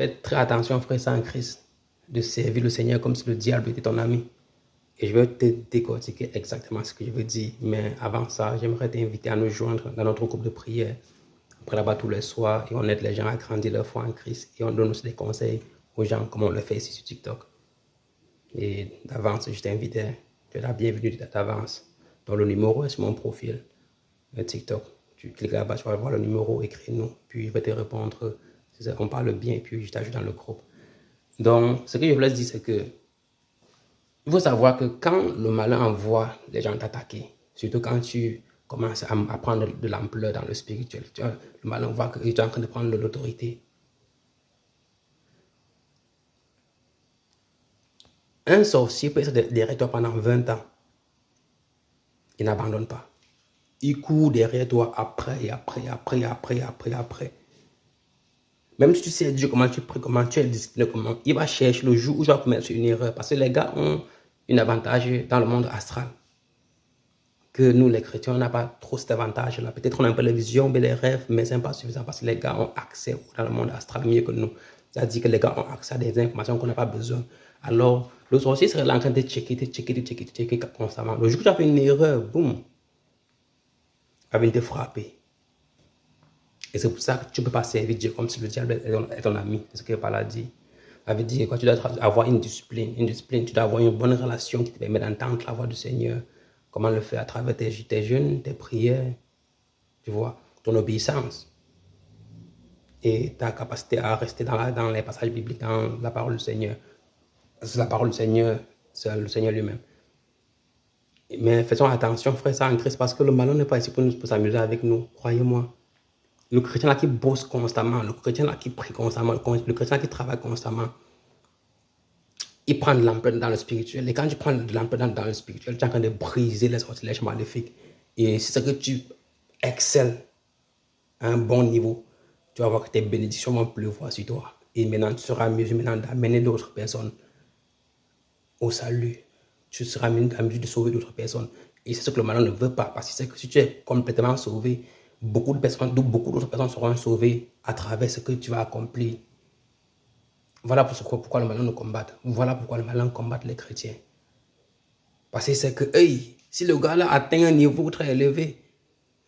Faites très attention, frère, en Christ, de servir le Seigneur comme si le diable était ton ami. Et je vais te décortiquer exactement ce que je veux dire. Mais avant ça, j'aimerais t'inviter à nous joindre dans notre groupe de prière. On prie là-bas tous les soirs et on aide les gens à grandir leur foi en Christ. Et on donne aussi des conseils aux gens comme on le fait ici sur TikTok. Et d'avance, je t'invite, tu es la bienvenue d'avance. Donc le numéro est sur mon profil TikTok. Tu cliques là-bas, tu vas voir le numéro, écris-nous. Puis je vais te répondre. On parle bien et puis je t'ajoute dans le groupe. Donc, ce que je voulais dire, c'est que il faut savoir que quand le malin envoie les gens t'attaquer, surtout quand tu commences à prendre de l'ampleur dans le spirituel, tu vois, le malin voit que tu es en train de prendre de l'autorité. Un sorcier peut être derrière toi pendant 20 ans. Il n'abandonne pas. Il court derrière toi après et après, après, après, après, après. Même si tu sais Dieu, comment tu pries, comment tu es discipliné, comment il va chercher le jour où tu vas commettre une erreur. Parce que les gars ont un avantage dans le monde astral. Que nous, les chrétiens, on n'a pas trop cet avantage-là. Peut-être on a un peu les visions, mais les rêves, mais ce n'est pas suffisant parce que les gars ont accès dans le monde astral mieux que nous. C'est-à-dire que les gars ont accès à des informations qu'on n'a pas besoin. Alors, le sorcier serait là en train de checker constamment. Le jour où tu as fait une erreur, boum, il va venir te frapper. Et c'est pour ça que tu ne peux pas servir Dieu comme si le diable est ton ami. C'est ce que Paul a dit. Ça veut dire quoi? Tu dois avoir une discipline. Tu dois avoir une bonne relation qui te permet d'entendre la voix du Seigneur. Comment le faire? À travers tes jeûnes, tes prières, tu vois, ton obéissance. Et ta capacité à rester dans les passages bibliques, dans la parole du Seigneur. C'est la parole du Seigneur, c'est le Seigneur lui-même. Mais faisons attention, frère, ça en Christ, parce que le malheur n'est pas ici pour s'amuser avec nous, croyez-moi. Le chrétien là qui bosse constamment, le chrétien là qui prie constamment, le chrétien là qui travaille constamment, il prend de l'ampleur dans le spirituel. Et quand tu prends de l'ampleur dans le spirituel, tu es en train de briser les sortilèges maléfiques. Et si c'est que tu excelles à un bon niveau, tu vas voir que tes bénédictions vont pleuvoir sur toi. Et maintenant, tu seras mieux maintenant d'amener d'autres personnes au salut. Tu seras en mesure de sauver d'autres personnes. Et c'est ce que le malin ne veut pas. Parce que c'est que si tu es complètement sauvé, beaucoup d'autres personnes seront sauvées à travers ce que tu vas accomplir. Voilà pourquoi le malin nous combat. Voilà pourquoi le malin combat les chrétiens. Parce que c'est que, hey, si le gars là atteint un niveau très élevé,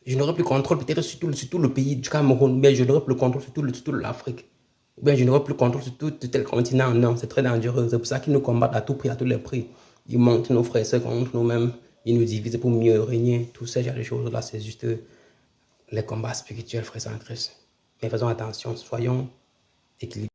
je n'aurai plus contrôle peut-être sur tout le pays du Cameroun, mais je n'aurai plus contrôle sur tout l'Afrique. Ou bien je n'aurai plus contrôle sur tout tel continent. Non, c'est très dangereux. C'est pour ça qu'ils nous combattent à tout prix, à tous les prix. Ils montent nos frères et sœurs contre nous-mêmes. Ils nous divisent pour mieux régner. Tout ce genre de choses-là, c'est juste les combats spirituels, frères en Christ. Mais faisons attention, soyons équilibrés.